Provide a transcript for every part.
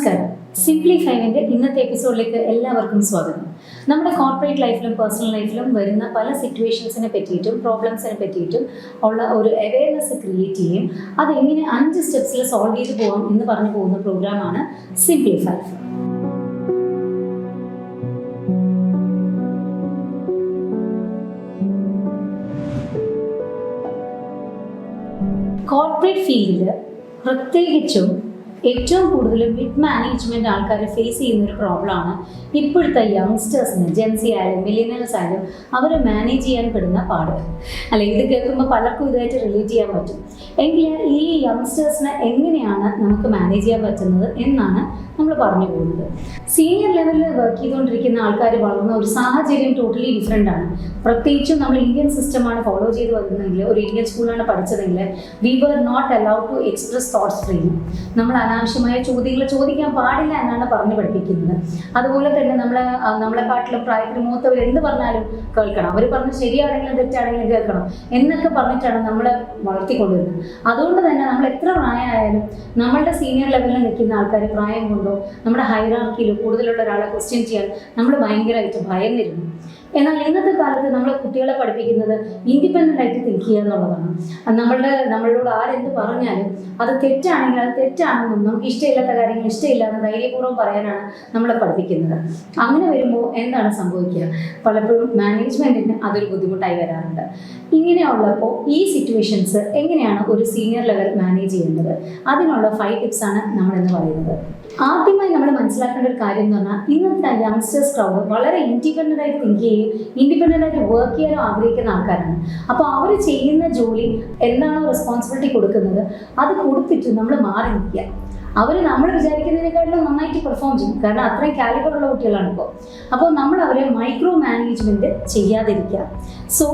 നമസ്കാരം. സിംപ്ലിഫൈവിൻ്റെ ഇന്നത്തെ എപ്പിസോഡിലേക്ക് എല്ലാവർക്കും സ്വാഗതം. നമ്മുടെ കോർപ്പറേറ്റ് ലൈഫിലും പേഴ്സണൽ ലൈഫിലും വരുന്ന പല സിറ്റുവേഷൻസിനെ പറ്റിയിട്ടും പ്രോബ്ലംസിനെ പറ്റിയിട്ടും ഉള്ള ഒരു അവെയർനെസ് ക്രിയേറ്റ് ചെയ്യും. അതെങ്ങനെ 5 സ്റ്റെപ്സിൽ സോൾവ് ചെയ്ത് പോകാം എന്ന് പറഞ്ഞു പോകുന്ന പ്രോഗ്രാമാണ് സിംപ്ലിഫൈവ്. കോർപ്പറേറ്റ് ഫീൽഡിൽ പ്രത്യേകിച്ചും ഏറ്റവും കൂടുതൽ മിഡ് മാനേജ്മെൻറ്റ് ആൾക്കാർ ഫേസ് ചെയ്യുന്നൊരു പ്രോബ്ലമാണ് ഇപ്പോഴത്തെ യങ്സ്റ്റേഴ്സിന്, ജെൻസി ആയാലും മില്ലേനിയൽസ് ആയാലും അവർ മാനേജ് ചെയ്യാൻ പെടുന്ന പാട്. അല്ല, ഇത് കേൾക്കുമ്പോൾ പലർക്കും ഇതായിട്ട് റിലേറ്റ് ചെയ്യാൻ പറ്റും. എങ്കിൽ ഈ യങ്സ്റ്റേഴ്സിനെ എങ്ങനെയാണ് നമുക്ക് മാനേജ് ചെയ്യാൻ പറ്റുന്നത് എന്നാണ് നമ്മൾ പറഞ്ഞു പോകുന്നത്. സീനിയർ ലെവലിൽ വർക്ക് ചെയ്തുകൊണ്ടിരിക്കുന്ന ആൾക്കാർ വളർന്ന ഒരു സാഹചര്യം ടോട്ടലി ഡിഫറെൻ്റ് ആണ്. പ്രത്യേകിച്ചും നമ്മൾ ഇന്ത്യൻ സിസ്റ്റമാണ് ഫോളോ ചെയ്ത് വരുന്നതെങ്കിൽ, ഒരു ഇന്ത്യൻ സ്കൂളിലാണ് പഠിച്ചതെങ്കിൽ we were not allowed to express thoughts freely. നമ്മൾ അനാവശ്യമായ ചോദ്യങ്ങൾ ചോദിക്കാൻ പാടില്ല എന്നാണ് പറഞ്ഞു പഠിപ്പിക്കുന്നത്. അതുപോലെ തന്നെ നമ്മളെക്കാട്ടിലും പ്രായത്തിന് മൂത്തവർ എന്ത് പറഞ്ഞാലും കേൾക്കണം, അവർ പറഞ്ഞ് ശരിയാണെങ്കിലും തെറ്റാണെങ്കിലും കേൾക്കണം എന്നൊക്കെ പറഞ്ഞിട്ടാണ് നമ്മളെ വളർത്തിക്കൊണ്ടുവരുന്നത്. അതുകൊണ്ട് തന്നെ നമ്മൾ എത്ര പ്രായമായാലും നമ്മളുടെ സീനിയർ ലെവലിൽ നിൽക്കുന്ന ആൾക്കാർ പ്രായം കൊണ്ടോ നമ്മുടെ ഹൈറാർക്കിയിൽ കൂടുതലുള്ള ഒരാളെ ക്വസ്റ്റ്യൻ ചെയ്യാൻ നമ്മൾ ഭയങ്കരമായിട്ട് ഭയന്നിരുന്നു. എന്നാൽ ഇന്നത്തെ കാലത്ത് നമ്മൾ കുട്ടികളെ പഠിപ്പിക്കുന്നത് ഇൻഡിപെൻഡൻ്റ് ആയിട്ട് തിങ്ക് ചെയ്യുക എന്നുള്ളതാണ്. നമ്മളോട് ആരെന്ത് പറഞ്ഞാലും അത് തെറ്റാണെങ്കിൽ അത് തെറ്റാണെന്നും നമുക്ക് ഇഷ്ടമില്ലാത്ത കാര്യങ്ങൾ ഇഷ്ടമില്ലാന്ന് ധൈര്യപൂർവ്വം പറയാനാണ് നമ്മളെ പഠിപ്പിക്കുന്നത്. അങ്ങനെ വരുമ്പോൾ എന്താണ് സംഭവിക്കുക? പലപ്പോഴും മാനേജ്മെൻറ്റിന് അതൊരു ബുദ്ധിമുട്ടായി വരാറുണ്ട്. ഇങ്ങനെയുള്ളപ്പോൾ ഈ സിറ്റുവേഷൻസ് എങ്ങനെയാണ് ഒരു സീനിയർ ലെവൽ മാനേജ് ചെയ്യേണ്ടത്? അതിനുള്ള 5 ടിപ്സാണ് നമ്മളിന്ന് പറയുന്നത്. ആദ്യമായി നമ്മൾ മനസ്സിലാക്കേണ്ട ഒരു കാര്യം എന്ന് പറഞ്ഞാൽ, ഇന്നത്തെ യങ്സ്റ്റേഴ്സ് ക്രൗഡ് വളരെ ഇൻഡിപെൻഡൻ്റ് ആയിട്ട് തിങ്ക് ചെയ്യും, ഇൻഡിപെൻഡൻ്റ് ആയിട്ട് വർക്ക് ചെയ്യാനോ ആഗ്രഹിക്കുന്ന ആൾക്കാരാണ്. അപ്പോൾ അവർ ചെയ്യുന്ന ജോലി എന്താണോ റെസ്പോൺസിബിലിറ്റി കൊടുക്കുന്നത് അത് കൊടുത്തിട്ട് നമ്മൾ മാറി നിൽക്കുക. അവർ നമ്മൾ വിചാരിക്കുന്നതിനേക്കാളും നന്നായിട്ട് പെർഫോം ചെയ്യും, കാരണം അത്രയും കാലിബറുള്ള കുട്ടികളാണ് ഇപ്പോൾ. അപ്പോൾ നമ്മൾ അവരെ മൈക്രോ മാനേജ്മെൻറ്റ് ചെയ്യാതിരിക്കുക. So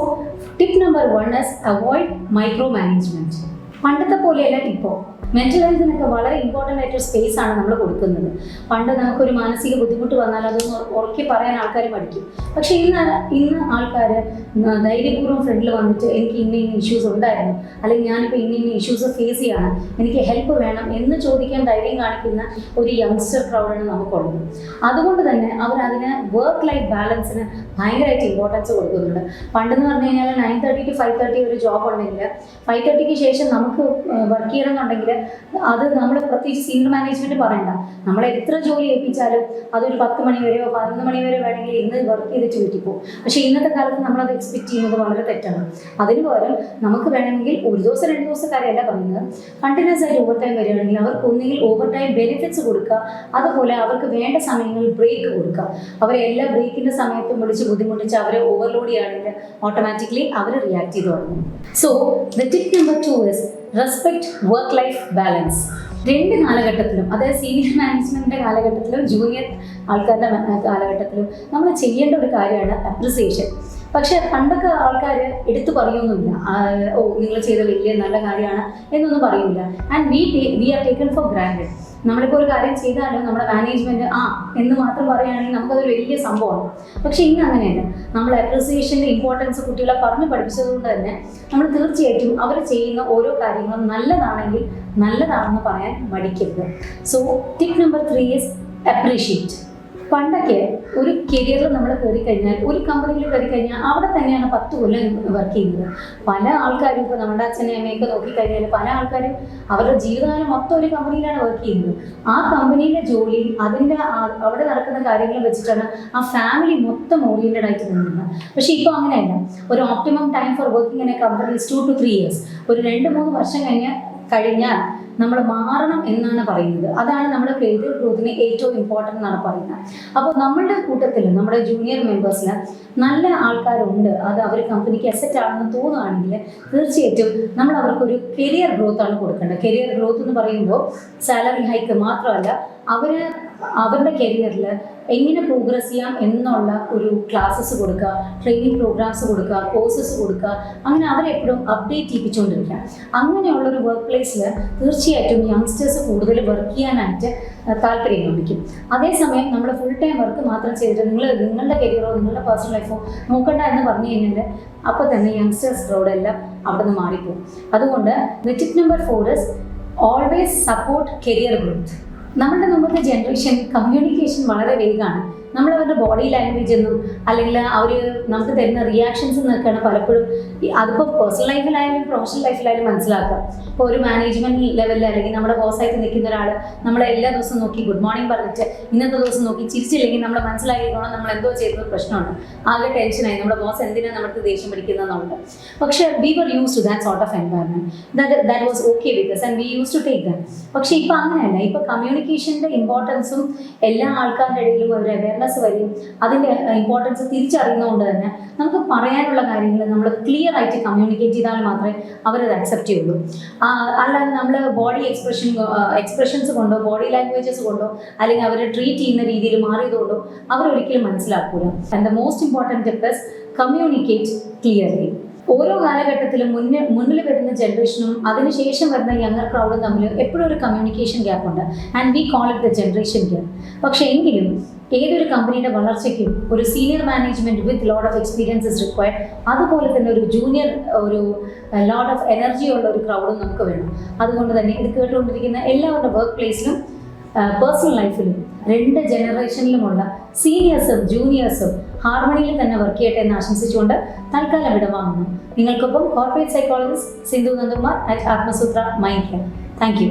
tip number 1 is avoid micro management. പണ്ടത്തെ പോലെയല്ല ഇപ്പോൾ. മെൻ്റൽ ഹെൽത്തിനൊക്കെ വളരെ ഇമ്പോർട്ടൻ്റ് ആയിട്ടൊരു സ്പേസ് ആണ് നമ്മൾ കൊടുക്കുന്നത്. പണ്ട് നമുക്കൊരു മാനസിക ബുദ്ധിമുട്ട് വന്നാൽ അതൊന്ന് ഉറക്കി പറയാൻ ആൾക്കാർ പഠിക്കും. പക്ഷേ ഇന്ന് ആൾക്കാർ ധൈര്യപൂർവ്വം ഫ്രണ്ടിൽ വന്നിട്ട് എനിക്ക് ഇന്ന ഇഷ്യൂസ് ഉണ്ടായിരുന്നു, അല്ലെങ്കിൽ ഞാനിപ്പോൾ ഇന്ന ഇഷ്യൂസ് ഫേസ് ചെയ്യാണ്, എനിക്ക് ഹെൽപ്പ് വേണം എന്ന് ചോദിക്കാൻ ധൈര്യം കാണിക്കുന്ന ഒരു യങ്സ്റ്റർ ക്രൗഡാണ് നമുക്കുള്ളത്. അതുകൊണ്ട് തന്നെ അവരതിന് വർക്ക് ലൈഫ് ബാലൻസിന് ഭയങ്കരമായിട്ട് ഇമ്പോർട്ടൻസ് കൊടുക്കുന്നുണ്ട്. പണ്ടെന്ന് പറഞ്ഞു കഴിഞ്ഞാൽ 9:30 to 5:30 ഒരു ജോബ് ഉണ്ടെങ്കിൽ 5:30ക്ക് ശേഷം നമുക്ക് വർക്ക് ചെയ്യണമെന്നുണ്ടെങ്കിൽ അത് നമ്മൾ പ്രത്യേകിച്ച് സീനിയർ മാനേജ്മെൻറ്റ് പറയണ്ട, നമ്മൾ എത്ര ജോലി ഏൽപ്പിച്ചാലും അതൊരു 10 മണി വരെയോ 11 മണി വരെ വേണമെങ്കിൽ ഇന്ന് വർക്ക് ചെയ്തിട്ട് വീട്ടിൽ പോകും. പക്ഷേ ഇന്നത്തെ കാലത്ത് നമ്മളത് എക്സ്പെക്ട് ചെയ്യുന്നത് വളരെ തെറ്റാണ്. അതിന് പകരം നമുക്ക് വേണമെങ്കിൽ ഒരു ദിവസം 2 ദിവസം കാര്യമല്ല പറയുന്നത്, കണ്ടിന്യൂസ് ആയിട്ട് ഓവർ ടൈം വരികയാണെങ്കിൽ അവർക്ക് ഒന്നുകിൽ ഓവർ ടൈം ബെനിഫിറ്റ്സ് കൊടുക്കുക, അതുപോലെ അവർക്ക് വേണ്ട സമയങ്ങളിൽ ബ്രേക്ക് കൊടുക്കുക. അവരെ എല്ലാ ബ്രേക്കിൻ്റെ സമയത്തും വിളിച്ച് ബുദ്ധിമുട്ടിച്ച് അവരെ ഓവർലോഡ് ചെയ്യുകയാണെങ്കിൽ ഓട്ടോമാറ്റിക്കലി അവർ റിയാക്ട് ചെയ്ത് തുടങ്ങും. So the tip number 2 is respect work life balance. 2 കാലഘട്ടത്തിലും, അതായത് സീനിയർ മാനേജ്മെൻറ്റിൻ്റെ കാലഘട്ടത്തിലും ജൂനിയർ ആൾക്കാരുടെ കാലഘട്ടത്തിലും നമ്മൾ ചെയ്യേണ്ട ഒരു കാര്യമാണ് അപ്രിസിയേഷൻ. പക്ഷേ പണ്ടൊക്കെ ആൾക്കാർ എടുത്തു പറയുമൊന്നുമില്ല, ഓ നിങ്ങൾ ചെയ്ത വലിയ നല്ല കാര്യമാണ് എന്നൊന്നും പറയില്ല. And we are taken four granted. നമ്മളിപ്പോൾ ഒരു കാര്യം ചെയ്താലും നമ്മുടെ മാനേജ്മെൻറ്റ് എന്ന് മാത്രം പറയുകയാണെങ്കിൽ നമുക്കതൊരു വലിയ സംഭവമാണ്. പക്ഷേ ഇന്ന് അങ്ങനെയല്ല. നമ്മൾ അപ്രിസിയേഷൻ്റെ ഇമ്പോർട്ടൻസ് കുട്ടികളെ പറഞ്ഞ് പഠിപ്പിച്ചതുകൊണ്ട് തന്നെ നമ്മൾ തീർച്ചയായിട്ടും അവർ ചെയ്യുന്ന ഓരോ കാര്യങ്ങളും നല്ലതാണെങ്കിൽ നല്ലതാണെന്ന് പറയാൻ മടിക്കരുത്. So tip number 3 is appreciate. പണ്ടൊക്കെ ഒരു കരിയറിൽ നമ്മൾ കയറിക്കഴിഞ്ഞാൽ, ഒരു കമ്പനിയിൽ കയറിക്കഴിഞ്ഞാൽ അവിടെ തന്നെയാണ് 10 കൊല്ലം വർക്ക് ചെയ്യുന്നത്. പല ആൾക്കാരും ഇപ്പോൾ നമ്മുടെ അച്ഛനെ അമ്മയൊക്കെ നോക്കിക്കഴിഞ്ഞാൽ പല ആൾക്കാരും അവരുടെ ജീവിതകാലം മൊത്തം ഒരു കമ്പനിയിലാണ് വർക്ക് ചെയ്യുന്നത്. ആ കമ്പനിയിലെ ജോലി, അവിടെ നടക്കുന്ന കാര്യങ്ങൾ വെച്ചിട്ടാണ് ആ ഫാമിലി മൊത്തം ഓറിയൻറ്റഡ് ആയിട്ട് നിന്നത്. പക്ഷേ ഇപ്പോൾ അങ്ങനെയല്ല. ഒരു optimum time for working in A company is 2 to 3 years. ഒരു 2-3 വർഷം കഴിഞ്ഞാൽ നമ്മൾ മാറണം എന്നാണ് പറയുന്നത്. അതാണ് നമ്മുടെ കരിയർ ഗ്രോത്തിന് ഏറ്റവും ഇമ്പോർട്ടൻ്റ് എന്നാണ് പറയുന്നത്. അപ്പോൾ നമ്മളുടെ കൂട്ടത്തിൽ, നമ്മുടെ ജൂനിയർ മെമ്പേഴ്സിൽ നല്ല ആൾക്കാരുണ്ട്, അത് അവർ കമ്പനിക്ക് അസറ്റ് ആണെന്ന് തോന്നുകയാണെങ്കിൽ തീർച്ചയായിട്ടും നമ്മൾ അവർക്കൊരു കരിയർ ഗ്രോത്ത് ആണ് കൊടുക്കേണ്ടത്. കരിയർ ഗ്രോത്ത് എന്ന് പറയുമ്പോൾ സാലറി ഹൈക്ക് മാത്രമല്ല, അവരുടെ കരിയറിൽ എങ്ങനെ പ്രോഗ്രസ് ചെയ്യാം എന്നുള്ള ഒരു ക്ലാസ്സസ് കൊടുക്കുക, ട്രെയിനിങ് പ്രോഗ്രാംസ് കൊടുക്കുക, കോഴ്സസ് കൊടുക്കുക, അങ്ങനെ അവരെപ്പോഴും അപ്ഡേറ്റ് ചെയ്യിപ്പിച്ചുകൊണ്ടിരിക്കുക. അങ്ങനെയുള്ളൊരു വർക്ക് പ്ലേസിൽ തീർച്ചയായിട്ടും യങ്സ്റ്റേഴ്സ് കൂടുതൽ വർക്ക് ചെയ്യാനായിട്ട് താല്പര്യം കാണിക്കും. അതേസമയം നമ്മൾ ഫുൾ ടൈം വർക്ക് മാത്രം ചെയ്തിട്ട് നിങ്ങളുടെ കരിയറോ നിങ്ങളുടെ പേഴ്സണൽ ലൈഫോ നോക്കണ്ട എന്ന് പറഞ്ഞു കഴിഞ്ഞാൽ അപ്പോൾ തന്നെ യങ്സ്റ്റേഴ്സ് ക്രൗഡെല്ലാം അവിടെ നിന്ന് മാറിപ്പോകും. അതുകൊണ്ട് tip number 4 is always support career growth. നമ്മളുടെ മുമ്പത്തെ ജനറേഷൻ കമ്മ്യൂണിക്കേഷൻ വളരെ വേഗമാണ്. നമ്മൾ അവരുടെ ബോഡി ലാംഗ്വേജ് എന്നും അല്ലെങ്കിൽ അവർ നമുക്ക് തരുന്ന റിയാക്ഷൻസ് എന്നൊക്കെയാണ് പലപ്പോഴും അതിപ്പോൾ പേഴ്സണൽ ലൈഫിലായാലും പ്രൊഫഷണൽ ലൈഫിലായാലും മനസ്സിലാക്കുക. ഇപ്പോൾ ഒരു മാനേജ്മെന്റ് ലെവലിൽ അല്ലെങ്കിൽ നമ്മുടെ ബോസായിട്ട് നിൽക്കുന്ന ഒരാൾ നമ്മളെ എല്ലാ ദിവസവും നോക്കി ഗുഡ് മോർണിംഗ് പറഞ്ഞിട്ട് ഇന്നത്തെ ദിവസം നോക്കി ചിരിച്ചില്ലെങ്കിൽ നമ്മൾ മനസ്സിലാക്കിക്കോണം നമ്മൾ എന്തോ ചെയ്തത് പ്രശ്നമുണ്ട്, ആകെ ടെൻഷനായി, നമ്മുടെ ബോസ് എന്തിനാണ് നമ്മുടെ ദേഷ്യം പിടിക്കുന്നതെന്നുണ്ട്. പക്ഷേ we were used to that sort of environment, that was okay with us and we used to take that. പക്ഷേ ഇപ്പോൾ അങ്ങനെയല്ല. ഇപ്പോൾ കമ്മ്യൂണിക്കേഷൻ്റെ ഇമ്പോർട്ടൻസും എല്ലാ ആൾക്കാരുടെ ഇടയിലും ഒരു അവയർനെസ് വരും. അതിൻ്റെ ഇമ്പോർട്ടൻസ് തിരിച്ചറിയുന്നതുകൊണ്ട് തന്നെ നമുക്ക് പറയാനുള്ള കാര്യങ്ങൾ നമ്മൾ ക്ലിയർ ആയിട്ട് കമ്മ്യൂണിക്കേറ്റ് ചെയ്താൽ മാത്രമേ അവരത് അക്സെപ്റ്റ് ചെയ്യുള്ളൂ. അല്ലാതെ നമ്മൾ ബോഡി എക്സ്പ്രഷൻസ് കൊണ്ടോ ബോഡി ലാംഗ്വേജസ് കൊണ്ടോ അല്ലെങ്കിൽ അവരെ ട്രീറ്റ് ചെയ്യുന്ന രീതിയിൽ മാറിയതുകൊണ്ടോ അവരൊരിക്കലും മനസ്സിലാക്കൂല. And the most important tip is communicate clearly. ഓരോ കാലഘട്ടത്തിലും മുന്നിൽ വരുന്ന ജനറേഷനും അതിനുശേഷം വരുന്ന യങ്ങർ ക്രൗഡും തമ്മിൽ എപ്പോഴും ഒരു കമ്മ്യൂണിക്കേഷൻ ഗ്യാപ്പ് ഉണ്ട്. And we call it the generation gap. പക്ഷേ എങ്കിലും ഏതൊരു കമ്പനിയുടെ വളർച്ചയ്ക്കും ഒരു senior management with lot of experience is required. അതുപോലെ തന്നെ ഒരു ജൂനിയർ, ഒരു ലോട്ട് ഓഫ് എനർജി ഉള്ള ഒരു ക്രൗഡും നമുക്ക് വേണം. അതുകൊണ്ട് തന്നെ ഇത് കേട്ടുകൊണ്ടിരിക്കുന്ന എല്ലാവരുടെ വർക്ക് പ്ലേസിലും പേഴ്സണൽ ലൈഫിലും രണ്ട് ജനറേഷനിലുമുള്ള സീനിയേഴ്സും ജൂനിയേഴ്സും ഹാർമണിയിൽ തന്നെ വർക്ക് ചെയ്യട്ടെ എന്ന് ആശംസിച്ചുകൊണ്ട് തൽക്കാലം വിടവാങ്ങുന്നു. നിങ്ങൾക്കൊപ്പം corporate psychologist Sindhu Nandakumar at Atmasutra mind care. Thank U.